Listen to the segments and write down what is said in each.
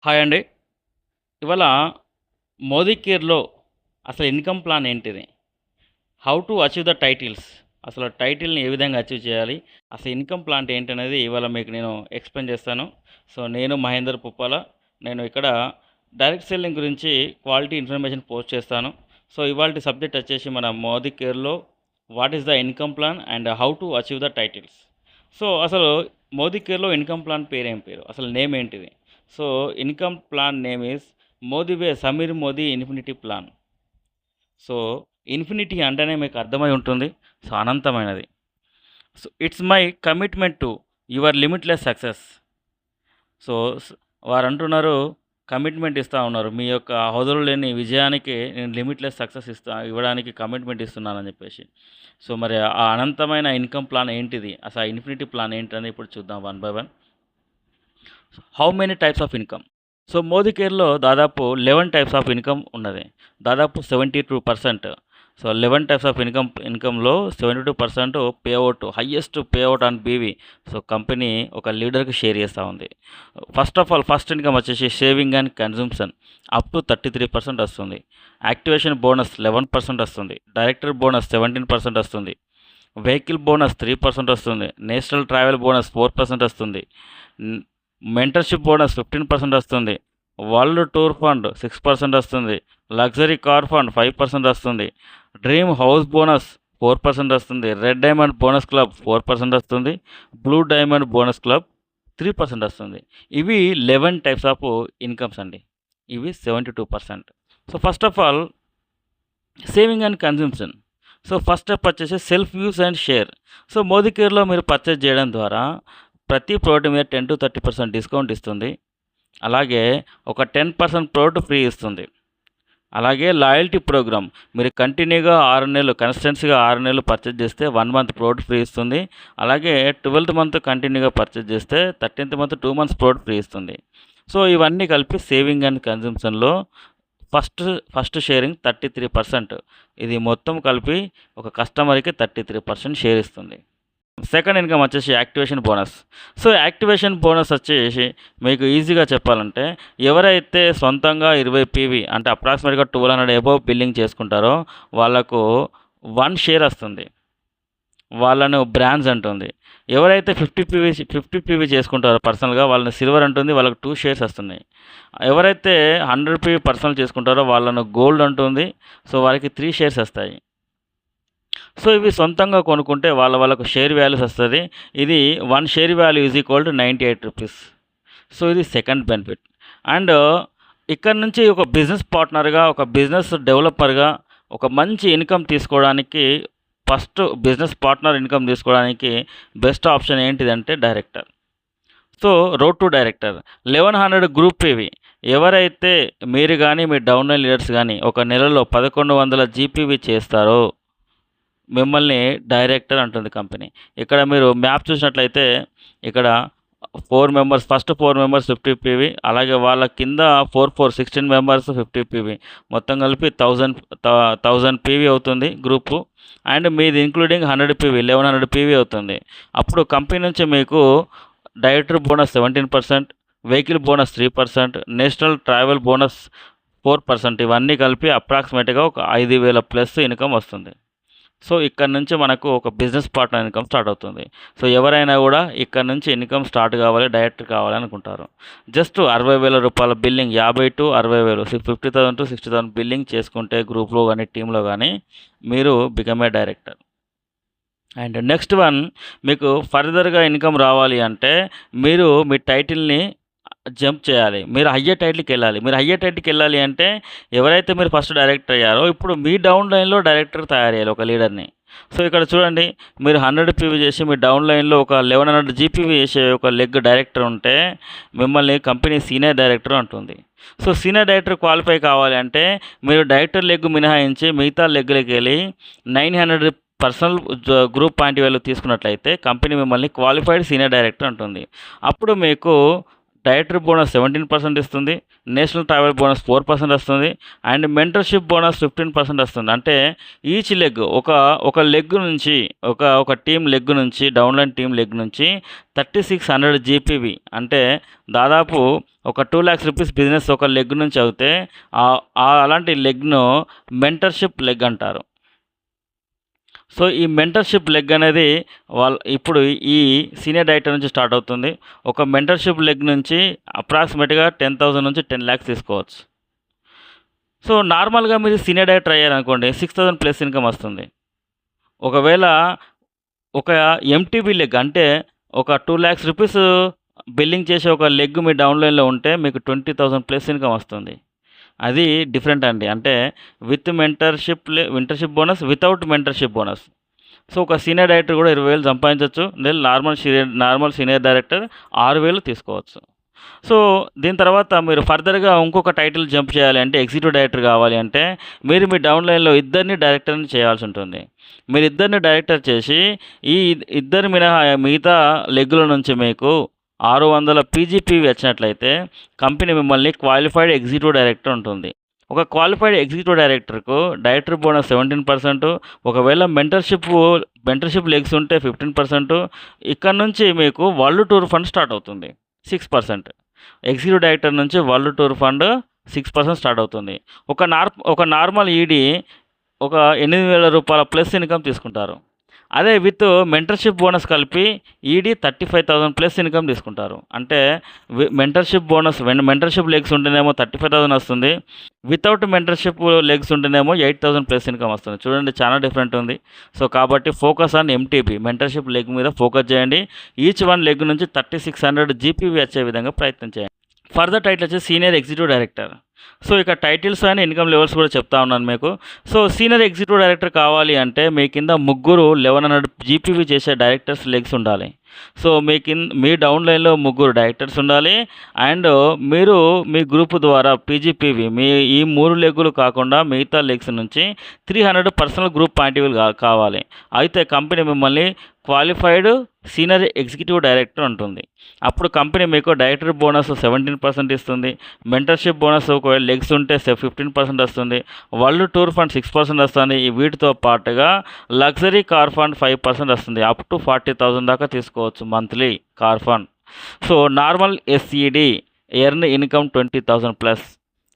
Hi అండి. ఇవాళ మోదీ కేర్‌లో అసలు ఇన్‌కమ్ ప్లాన్ ఏంటిది? How to achieve the titles? అసలు టైటిల్‌ని ఏ విధంగా అచీవ్ చేయాలి? అసలు ఇన్‌కమ్ ప్లాన్ ఏంటనేది ఇవాళ మీకు నేను ఎక్స్‌ప్లెయిన్ చేస్తాను. సో, నేను మహేందర్ పుప్పాల. నేను ఇక్కడ డైరెక్ట్ సెల్లింగ్ గురించి క్వాలిటీ ఇన్ఫర్మేషన్ పోస్ట్ చేస్తాను. సో, ఇవాల్టి సబ్జెక్ట్ వచ్చేసి మన మోదీ కేర్‌లో what is the income plan and how to achieve the titles. So, అసలు మోదీ కేర్‌లో ఇన్‌కమ్ ప్లాన్ పేరేం పేరు? అసలు నేమ్ ఏంటిది? So, income plan name is Modi way Sameer Modi infinity plan. So, infinity అంటేనే మీకు అర్థమై ఉంటుంది. సో, అనంతమైనది. So, it's my commitment to your limitless success. So, వారంటున్నారు కమిట్మెంట్ ఇస్తా ఉన్నారు. మీ యొక్క హద్దులు లేని విజయానికి నేను లిమిట్‌లెస్ సక్సెస్ ఇవ్వడానికి కమిట్మెంట్ ఇస్తున్నానని చెప్పేసి. సో, మరి ఆ అనంతమైన ఇన్‌కమ్ ప్లాన్ ఏంటిది? అసలు ఆ ఇన్ఫినిటీ ప్లాన్ ఏంటని ఇప్పుడు చూద్దాం one by one. How many types of income? So, మోదీ కేర్‌లో దాదాపు 11 టైప్స్ ఆఫ్ ఇన్‌కమ్ ఉన్నది. దాదాపు 72%. సో, 11 టైప్స్ ఆఫ్ ఇన్‌కమ్‌లో 72% payout highest payout on BV. So, company ఒక లీడర్‌కి షేర్ చేస్తా ఉంది. First of all first income వచ్చేసి saving and consumption up to 33% వస్తుంది. యాక్టివేషన్ బోనస్ 11% వస్తుంది. డైరెక్టర్ బోనస్ 17% వస్తుంది. వెహికల్ బోనస్ 3% వస్తుంది. నేషనల్ ట్రావెల్ బోనస్ 4% వస్తుంది. మెంటర్షిప్ బోనస్ 15% వస్తుంది. వరల్డ్ టూర్ ఫండ్ 6% వస్తుంది. లగ్జరీ కార్ ఫండ్ 5% వస్తుంది. డ్రీమ్ హౌస్ బోనస్ 4% వస్తుంది. రెడ్ డైమండ్ బోనస్ క్లబ్ 4% వస్తుంది. బ్లూ డైమండ్ బోనస్ క్లబ్ 3% వస్తుంది. ఇవి 11 టైప్స్ ఆఫ్ ఇన్కమ్స్ అండి. ఇవి 72%. So, first of all saving and consumption. So, first step వచ్చేసి self use and share. So, మోదీ కేర్‌లో మీరు పర్చేజ్ చేయడం ద్వారా ప్రతి ప్రోడక్ట్ మీద 10-30% డిస్కౌంట్ ఇస్తుంది. అలాగే ఒక 10% ప్రోడక్ట్ ఫ్రీ ఇస్తుంది. అలాగే లాయల్టీ ప్రోగ్రామ్ మీరు కంటిన్యూగా 6 నెలలు కన్సిస్టెన్సీగా 6 నెలలు పర్చేజ్ చేస్తే 1 మంత్ ప్రోడక్ట్ ఫ్రీ ఇస్తుంది. అలాగే 12థ్ మంత్ కంటిన్యూగా పర్చేజ్ చేస్తే 13థ్ మంత్ 2 మంత్స్ ప్రోడక్ట్ ఫ్రీ ఇస్తుంది. సో, ఇవన్నీ కలిపి సేవింగ్ అండ్ కన్జంప్షన్‌లో ఫస్ట్ షేరింగ్ 33%. ఇది మొత్తం కలిపి ఒక కస్టమర్‌కి 33% షేర్ ఇస్తుంది. సెకండ్ ఇన్కమ్ వచ్చేసి activation bonus. So, activation bonus వచ్చేసి మీకు ఈజీగా చెప్పాలంటే ఎవరైతే సొంతంగా 20 పీవీ అంటే అప్రాక్సిమేట్‌గా 1200 అబోవ్ బిల్లింగ్ చేసుకుంటారో వాళ్ళకు 1 షేర్ వస్తుంది. వాళ్ళను బ్రాంజ్ అంటుంది. ఎవరైతే 50 పీవీ చేసుకుంటారో పర్సనల్‌గా వాళ్ళని సిల్వర్ అంటుంది. వాళ్ళకి 2 షేర్స్ వస్తున్నాయి. ఎవరైతే 100 పీవీ పర్సనల్ చేసుకుంటారో వాళ్ళను గోల్డ్ అంటుంది. సో, వారికి 3 షేర్స్ వస్తాయి. సో, ఇవి సొంతంగా కొనుక్కుంటే వాళ్ళకు షేర్ వాల్యూస్ వస్తది. ఇది 1 share value is equal to ₹98. So, ఇది సెకండ్ బెనిఫిట్. అండ్ ఇక్కడ నుంచి ఒక బిజినెస్ పార్ట్నర్‌గా, ఒక బిజినెస్ డెవలపర్‌గా ఒక మంచి ఇన్కమ్ తీసుకోవడానికి ఫస్ట్ బిజినెస్ పార్ట్నర్ ఇన్కమ్ తీసుకోవడానికి బెస్ట్ ఆప్షన్ ఏంటిదంటే director. So, road to director 1100 group PV. ఎవరైతే మీరు గాని, మీ డౌన్‌లైన్ లీడర్స్ గాని ఒక నెలలో 1100 జీపీవీ చేస్తారో మిమ్మల్ని డైరెక్టర్ అంటుంది కంపెనీ. ఇక్కడ మీరు మ్యాప్ చూసినట్లయితే ఇక్కడ 4 మెంబర్స్ ఫస్ట్ 4 మెంబర్స్ 50 పీవీ అలాగే వాళ్ళ కింద 16 మెంబర్స్ 50 పీవీ మొత్తం కలిపి 1000 పీవీ అవుతుంది గ్రూపు. అండ్ మీది ఇంక్లూడింగ్ 100 పీవీ 1100 పీవీ అవుతుంది. అప్పుడు కంపెనీ నుంచి మీకు director bonus 17%, vehicle bonus 3%, national travel bonus 4%. ఇవన్నీ కలిపి అప్రాక్సిమేట్‌గా ఒక 5000 ప్లస్ ఇన్కమ్ వస్తుంది. సో, ఇక్కడ నుంచి మనకు ఒక బిజినెస్ పార్ట్నర్ ఇన్కమ్ స్టార్ట్ అవుతుంది. సో, ఎవరైనా కూడా ఇక్కడ నుంచి ఇన్కమ్ స్టార్ట్ కావాలి, డైరెక్టర్ కావాలి అనుకుంటారు. జస్ట్ ₹60,000 బిల్లింగ్ 50,000-60,000 50,000-60,000 బిల్లింగ్ చేసుకుంటే గ్రూప్‌లో గానీ, టీమ్‌లో గానీ మీరు become a director. And next one మీకు ఫర్దర్‌గా ఇన్కమ్ రావాలి అంటే మీరు మీ టైటిల్‌ని జంప్ చేయాలి. మీరు హయ్యర్ టైటిల్‌కెళ్ళాలి. మీరు హయ్యర్ టైటిల్‌కెళ్ళాలి అంటే ఎవరైతే మీరు ఫస్ట్ డైరెక్టర్ అయ్యారో ఇప్పుడు మీ డౌన్ లైన్‌లో డైరెక్టర్ తయారు చేయాలి ఒక లీడర్‌ని. సో, ఇక్కడ చూడండి మీరు 100 పీవీ చేసి మీ డౌన్ లైన్‌లో ఒక 1100 జీపీవీ చేసే ఒక లెగ్ డైరెక్టర్ ఉంటే మిమ్మల్ని కంపెనీ సీనియర్ డైరెక్టర్ అంటుంది. సో, సీనియర్ డైరెక్టర్ క్వాలిఫై కావాలి అంటే మీరు డైరెక్టర్ లెగ్ మినహాయించి మిగతా లెగ్‌లకెళ్ళి 900 పర్సనల్ గ్రూప్ పాయింట్ వాల్యూ తీసుకున్నట్లయితే కంపెనీ మిమ్మల్ని క్వాలిఫైడ్ సీనియర్ డైరెక్టర్ అంటుంది. అప్పుడు మీకు డైరెక్టర్ బోనస్ 17% ఇస్తుంది, నేషనల్ ట్రావెల్ బోనస్ 4% వస్తుంది, అండ్ మెంటర్షిప్ బోనస్ 15% వస్తుంది. అంటే ఈచ్ లెగ్ ఒక లెగ్ నుంచి ఒక టీం లెగ్ నుంచి డౌన్లైన్ టీం లెగ్ నుంచి 3600 జీపీవి అంటే దాదాపు ఒక 2 lakhs రూపీస్ బిజినెస్ ఒక లెగ్ నుంచి అవుతే అలాంటి లెగ్ను మెంటర్షిప్ లెగ్ అంటారు. సో ఈ మెంటర్షిప్ లెగ్ అనేది ఇప్పుడు ఈ సీనియర్ డైరెక్టర్ నుంచి స్టార్ట్ అవుతుంది. ఒక మెంటర్షిప్ లెగ్ నుంచి అప్రాక్సిమేట్గా 10,000 నుంచి 10 lakhs తీసుకోవచ్చు. సో నార్మల్గా మీరు సీనియర్ డైరెక్టర్ అయ్యారనుకోండి 6,000 ప్లస్ ఇన్కమ్ వస్తుంది. ఒకవేళ ఒక ఎంటీబీ లెగ్ అంటే ఒక 2 lakhs రూపీస్ బిల్లింగ్ చేసే ఒక లెగ్ మీ డౌన్లైన్లో ఉంటే మీకు 20,000 ప్లస్ ఇన్కమ్ వస్తుంది. అది డిఫరెంట్ అండి. అంటే with mentorship bonus, without mentorship bonus. So ఒక సీనియర్ డైరెక్టర్ కూడా 20,000 సంపాదించవచ్చు. నేను నార్మల్ సీనియర్ డైరెక్టర్ 6,000 తీసుకోవచ్చు. సో దీని తర్వాత మీరు ఫర్దర్గా ఇంకొక టైటిల్ జంప్ చేయాలి అంటే ఎగ్జిక్యూటివ్ డైరెక్టర్ కావాలి అంటే మీరు మీ డౌన్లైన్లో ఇద్దరిని డైరెక్టర్ని చేయాల్సి ఉంటుంది. మీరు ఇద్దరిని డైరెక్టర్ చేసి ఈ ఇద్దరు మిగతా లెగ్గుల నుంచి మీకు 600 పీజీపీవి వచ్చినట్లయితే కంపెనీ మిమ్మల్ని క్వాలిఫైడ్ ఎగ్జిక్యూటివ్ డైరెక్టర్ ఉంటుంది. ఒక క్వాలిఫైడ్ ఎగ్జిక్యూటివ్ డైరెక్టర్కు డైరెక్టర్ బోనస్ 17%, ఒకవేళ మెంటర్షిప్ లెగ్స్ ఉంటే 15%. ఇక్కడ నుంచి మీకు వరల్డ్ టూర్ ఫండ్ స్టార్ట్ అవుతుంది 6%. ఎగ్జిక్యూటివ్ డైరెక్టర్ నుంచి వరల్డ్ టూర్ ఫండ్ 6% స్టార్ట్ అవుతుంది. ఒక నార్మల్ ఈడీ ఒక 8,000 రూపాయల ప్లస్ ఇన్కమ్ తీసుకుంటారు. అదే విత్ మెంటర్షిప్ బోనస్ కలిపి ఈడీ 35,000 ప్లస్ ఇన్కమ్ తీసుకుంటారు. అంటే మెంటర్షిప్ లెగ్స్ ఉంటేనేమో 35,000 వస్తుంది, వితౌట్ మెంటర్షిప్ లెగ్స్ ఉంటేనేమో 8,000 ప్లస్ ఇన్కమ్ వస్తుంది. చూడండి చాలా డిఫరెంట్ ఉంది. సో కాబట్టి focus on MTB mentorship leg మీద ఫోకస్ చేయండి. ఈచ్ వన్ లెగ్ నుంచి 3600 జీపీవీ వచ్చే విధంగా ప్రయత్నం చేయండి. ఫర్దర్ టైటిల్ వచ్చి సీనియర్ ఎగ్జిక్యూటివ్ డైరెక్టర్. సో ఇక టైటిల్స్ అండ్ ఇన్కమ్ లెవెల్స్ కూడా చెప్తా ఉన్నాను మీకు. సో సీనియర్ ఎగ్జిక్యూటివ్ డైరెక్టర్ కావాలి అంటే మీ కింద 1100 జీపీవీ చేసే డైరెక్టర్స్ లెగ్స్ ఉండాలి. సో మీ డౌన్లైన్లో 3 డైరెక్టర్స్ ఉండాలి. అండ్ మీరు మీ గ్రూప్ ద్వారా పీజీపీవి ఈ 3 లెగ్గులు కాకుండా మిగతా లెగ్స్ నుంచి 300 పర్సనల్ గ్రూప్ పాయింట్ కావాలి. అయితే కంపెనీ మిమ్మల్ని క్వాలిఫైడ్ సీనియర్ ఎగ్జిక్యూటివ్ డైరెక్టర్ ఉంటుంది. అప్పుడు కంపెనీ మీకు డైరెక్టర్ బోనస్ 17% ఇస్తుంది, మెంటర్షిప్ బోనస్ ఒకవేళ లెగ్స్ ఉంటే 15% వస్తుంది, వరల్డ్ టూర్ ఫండ్ 6% వస్తుంది. వీటితో పాటుగా లగ్జరీ కార్ ఫండ్ 5% వస్తుంది. అప్ టు 40,000 దాకా తీసుకోవచ్చు monthly car fund. So normal SED earn income 20,000 plus.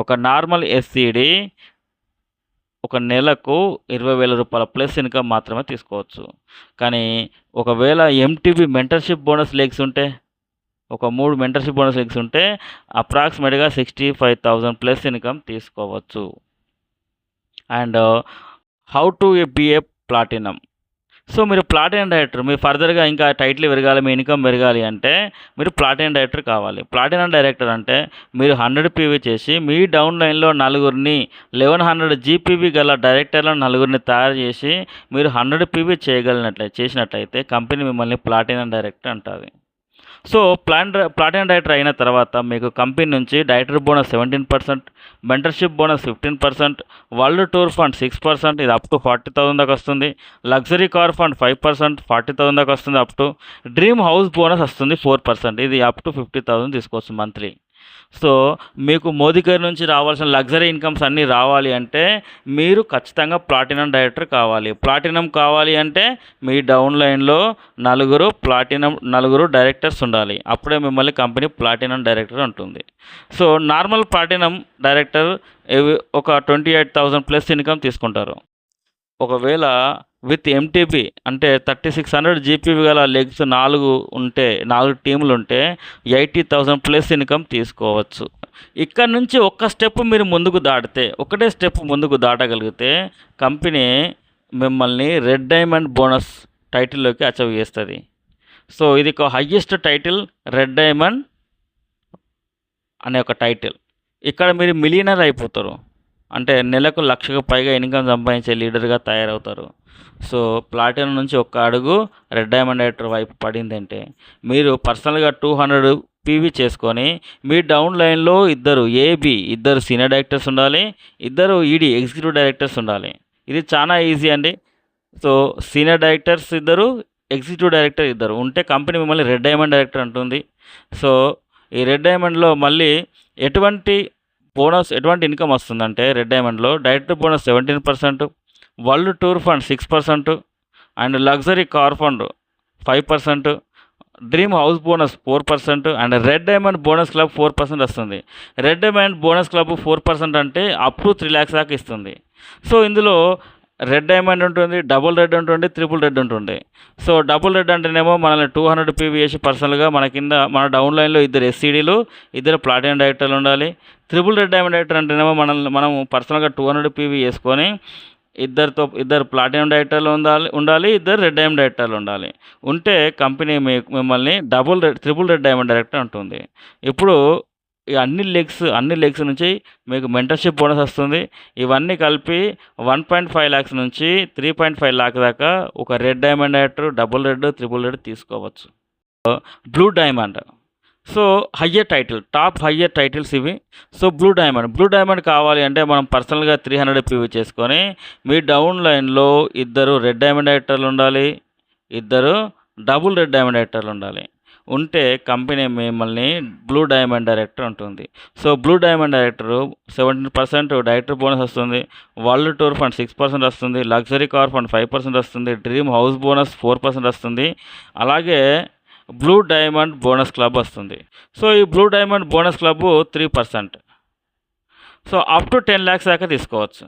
ఒక నార్మల్ ఎస్ఈడి ఒక నెలకు 20,000 రూపాయల ప్లస్ ఇన్కమ్ మాత్రమే తీసుకోవచ్చు. కానీ ఒకవేళ ఎంటీబీ మెంటర్షిప్ బోనస్ లెగ్స్ ఉంటే ఒక 3 మెంటర్షిప్ బోనస్ లెగ్స్ ఉంటే అప్రాక్సిమేట్గా 65,000 ప్లస్ ఇన్కమ్ తీసుకోవచ్చు. And how to be a platinum. So మీరు ప్లాటినం డైరెక్టర్, మీరు ఫర్దర్గా ఇంకా టైటిల్ పెరగాలి, మీ ఇన్కమ్ పెరగాలి అంటే మీరు ప్లాటినం డైరెక్టర్ కావాలి. ప్లాటినం డైరెక్టర్ అంటే మీరు 100 పీవీ చేసి మీ డౌన్లైన్లో 4 1100 జీపీవీ గల డైరెక్టర్లను 4 తయారు చేసి మీరు 100 పీవీ చేసినట్లయితే కంపెనీ మిమ్మల్ని ప్లాటినం డైరెక్టర్ అంటుంది. సో ప్లాటినం డైరెక్టర్ అయిన తర్వాత మీకు కంపెనీ నుంచి director bonus 17%, mentorship bonus 15%, world tour fund 6%, ఇది అప్ టు 40,000 దాకా వస్తుంది. లగ్జరీ కార్ ఫండ్ 5%, 40,000 దాకా వస్తుంది. Up to dream house bonus వస్తుంది 4%, ఇది అప్ టు 50,000 తీసుకోవచ్చు మంత్లీ. సో మీకు మోదీ గారి నుంచి రావాల్సిన లగ్జరీ ఇన్కమ్స్ అన్నీ రావాలి అంటే మీరు ఖచ్చితంగా ప్లాటినం డైరెక్టర్ కావాలి. ప్లాటినం కావాలి అంటే మీ డౌన్లైన్లో 4 డైరెక్టర్స్ ఉండాలి. అప్పుడే మిమ్మల్ని కంపెనీ ప్లాటినం డైరెక్టర్ ఉంటుంది. సో నార్మల్ ప్లాటినం డైరెక్టర్ ఒక 28,000 ప్లస్ ఇన్కమ్ తీసుకుంటారు. ఒకవేళ విత్ ఎంటీబీ అంటే 3600 జీపీవీ గల లెగ్స్ 4 టీములు ఉంటే 80,000 ప్లస్ ఇన్కమ్ తీసుకోవచ్చు. ఇక్కడ నుంచి ఒకటే స్టెప్ ముందుకు దాటగలిగితే కంపెనీ మిమ్మల్ని రెడ్ డైమండ్ బోనస్ టైటిల్లోకి అచీవ్ చేస్తుంది. సో ఇది ఒక హయ్యెస్ట్ టైటిల్, రెడ్ డైమండ్ అనే ఒక టైటిల్. ఇక్కడ మీరు మిలియనర్ అయిపోతారు. అంటే నెలకు 1,00,000కు పైగా ఇన్కమ్ సంపాదించే లీడర్గా తయారవుతారు. సో ప్లాటినం నుంచి ఒక్క అడుగు రెడ్ డైమండ్ డైరెక్టర్ వైపు పడిందంటే మీరు పర్సనల్గా 200 పీవీ చేసుకొని మీ డౌన్లైన్లో ఇద్దరు సీనియర్ డైరెక్టర్స్ ఉండాలి, 2 ఈడీ ఎగ్జిక్యూటివ్ డైరెక్టర్స్ ఉండాలి. ఇది చాలా ఈజీ అండి. So senior directors 2, executive director 2 ఉంటే కంపెనీ మిమ్మల్ని రెడ్ డైమండ్ డైరెక్టర్ అంటుంది. సో ఈ రెడ్ డైమండ్‌లో మళ్ళీ ఎటువంటి ఎటువంటి ఇన్‌కమ్ వస్తుందంటే రెడ్ డైమండ్‌లో direct bonus 17%, world tour fund 6% and luxury car fund 5%, dream house bonus 4% and red diamond bonus club 4% వస్తుంది. రెడ్ డైమండ్ బోనస్ క్లబ్ 4% అంటే అప్ టు 3 lakhs దాకా ఇస్తుంది. సో ఇందులో రెడ్ డైమండ్ ఉంటుంది, డబుల్ రెడ్ ఉంటుంది, triple red ఉంటుంది. So double red అంటేనేమో మనల్ని 200 PV చేసి పర్సనల్గా మన కింద మన డౌన్ లైన్లో 2 SCDలు, 2 ప్లాటినం డైరెక్టర్లు ఉండాలి. ట్రిపుల్ రెడ్ డైమండ్ డైరెక్టర్ అంటేనేమో మనం పర్సనల్గా 200 PV చేసుకొని ఇద్దరు ప్లాటినం డైరెక్టర్లు ఉండాలి, 2 రెడ్ డైమండ్ డైరెక్టర్లు ఉండాలి. ఉంటే కంపెనీ మిమ్మల్ని ట్రిపుల్ రెడ్ డైమండ్ డైరెక్టర్ అంటుంది. ఇప్పుడు ఈ అన్ని లెగ్స్ నుంచి మీకు మెంటర్షిప్ బోనస్ వస్తుంది. ఇవన్నీ కలిపి 1.5 lakhs నుంచి 3.5 lakh దాకా ఒక red diamond director, double red, triple red తీసుకోవచ్చు. Blue diamond, so top higher titles ఇవి. సో బ్లూ డైమండ్ కావాలి అంటే మనం పర్సనల్గా 300 PV చేసుకొని మీ డౌన్ లైన్లో 2 రెడ్ డైమండ్ డైరెక్టర్లు ఉండాలి, 2 డబుల్ రెడ్ డైమండ్ డైరెక్టర్లు ఉండాలి. ఉంటే కంపెనీ మిమ్మల్ని బ్లూ డైమండ్ డైరెక్టర్ ఉంటుంది. So blue diamond director 17% director bonus వస్తుంది, వరల్డ్ టూర్ ఫండ్ 6% వస్తుంది, లగ్జరీ కార్ ఫండ్ 5% వస్తుంది, డ్రీమ్ హౌస్ బోనస్ 4% వస్తుంది. అలాగే బ్లూ డైమండ్ బోనస్ క్లబ్ వస్తుంది. సో ఈ blue diamond bonus club 3%. So up to 10 lakhs దాకా తీసుకోవచ్చు.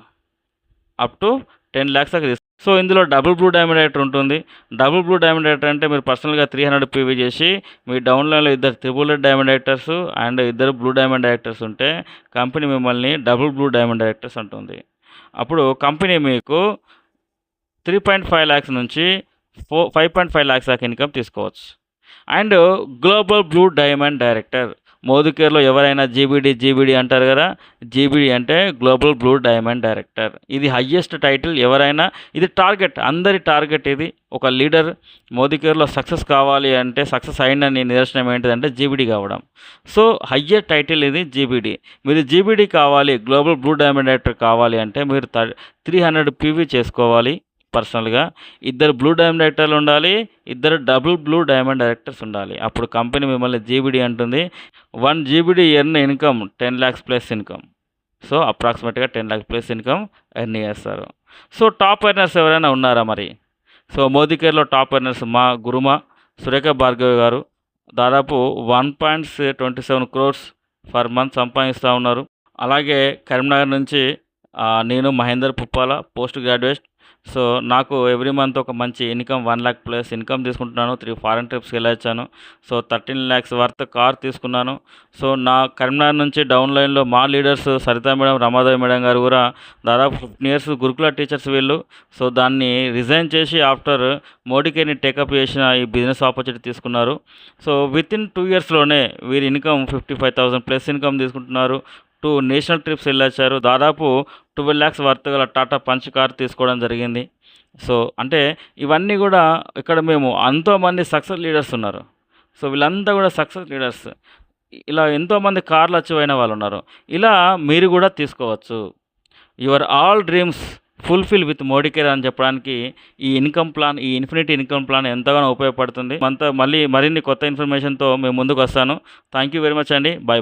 సో ఇందులో డబుల్ బ్లూ డైమండ్ డైరెక్టర్ ఉంటుంది. డబుల్ బ్లూ డైమండ్ డైరెక్టర్ అంటే మీరు పర్సనల్గా 300 PV చేసి మీ డౌన్ లైన్లో 2 triple red diamond directors and 2 blue diamond directors ఉంటే కంపెనీ మిమ్మల్ని డబుల్ బ్లూ డైమండ్ డైరెక్టర్స్ అంటుంది. అప్పుడు కంపెనీ మీకు 3.5 lakhs నుంచి 5.5 lakhs దాకా ఇన్కమ్ తీసుకోవచ్చు. And global blue diamond director, మోదీకేర్లో ఎవరైనా జీబీడీ అంటారు కదా, జీబీడీ అంటే గ్లోబల్ బ్లూ డైమండ్ డైరెక్టర్. ఇది హయ్యెస్ట్ టైటిల్. ఎవరైనా ఇది అందరి టార్గెట్. ఇది ఒక లీడర్ మోదీకేర్లో సక్సెస్ కావాలి అంటే, సక్సెస్ అయిందని నిదర్శనం ఏంటిదంటే జీబీడీ కావడం. సో హయ్యర్ టైటిల్ ఇది జీబీడీ. మీరు జీబీడీ కావాలి, గ్లోబల్ బ్లూ డైమండ్ డైరెక్టర్ కావాలి అంటే మీరు 300 PV చేసుకోవాలి పర్సనల్గా. 2 బ్లూ డైమండ్ డైరెక్టర్లు ఉండాలి, 2 డబుల్ బ్లూ డైమండ్ డైరెక్టర్స్ ఉండాలి. అప్పుడు కంపెనీ మిమ్మల్ని జీబీడీ అంటుంది. 1 GBD earn income 10 lakhs plus income. So అప్రాక్సిమేట్గా 10 lakhs ప్లస్ ఇన్కమ్ ఎర్న్ చేస్తారు. సో టాప్ ఎర్నర్స్ ఎవరైనా ఉన్నారా మరి? సో మోదీకేర్లో టాప్ ఎర్నర్స్ మా గురుమా సురేఖ భార్గవి గారు దాదాపు 1.27 crores పర్ మంత్ సంపాదిస్తూ ఉన్నారు. అలాగే కరీంనగర్ నుంచి నేను Mahender Puppala post graduate. So నాకు ఎవ్రీ మంత్ ఒక మంచి ఇన్కమ్ 1 lakh ప్లస్ ఇన్కమ్ తీసుకుంటున్నాను. 3 ఫారెన్ ట్రిప్స్కి వెళ్ళొచ్చాను. సో 13 lakhs వర్త్ కార్ తీసుకున్నాను. సో నా కరీంనగర్ నుంచి డౌన్ లైన్లో మా leaders Sarita madam, Ramadevi madam గారు కూడా దాదాపు 15 years గురుకుల టీచర్స్ వీళ్ళు. సో దాన్ని రిజైన్ చేసి ఆఫ్టర్ మోడీకేర్ని టేకప్ చేసిన ఈ బిజినెస్ ఆపర్చునిటీ తీసుకున్నారు. సో వితిన్ 2 yearsలోనే వీరి ఇన్కమ్ 55,000 ప్లస్ ఇన్కమ్ తీసుకుంటున్నారు. 2 నేషనల్ ట్రిప్స్ వెళ్ళొచ్చారు. దాదాపు 12 lakhs వర్త్ గల టాటా పంచ్ కార్ తీసుకోవడం జరిగింది. సో అంటే ఇవన్నీ కూడా ఇక్కడ మేము ఎంతోమంది సక్సెస్ లీడర్స్ ఉన్నారు. సో వీళ్ళంతా కూడా సక్సెస్ లీడర్స్. ఇలా ఎంతోమంది కార్లు అచీవ్ అయిన వాళ్ళు ఉన్నారు. ఇలా మీరు కూడా తీసుకోవచ్చు. Your all dreams fulfil with Modicare అని చెప్పడానికి ఈ ఇన్ఫినిటీ ఇన్కమ్ ప్లాన్ ఎంతగానో ఉపయోగపడుతుంది. మళ్ళీ మరిన్ని కొత్త ఇన్ఫర్మేషన్తో మేము ముందుకు వస్తాను. థ్యాంక్ యూ వెరీ మచ్ అండి. బై.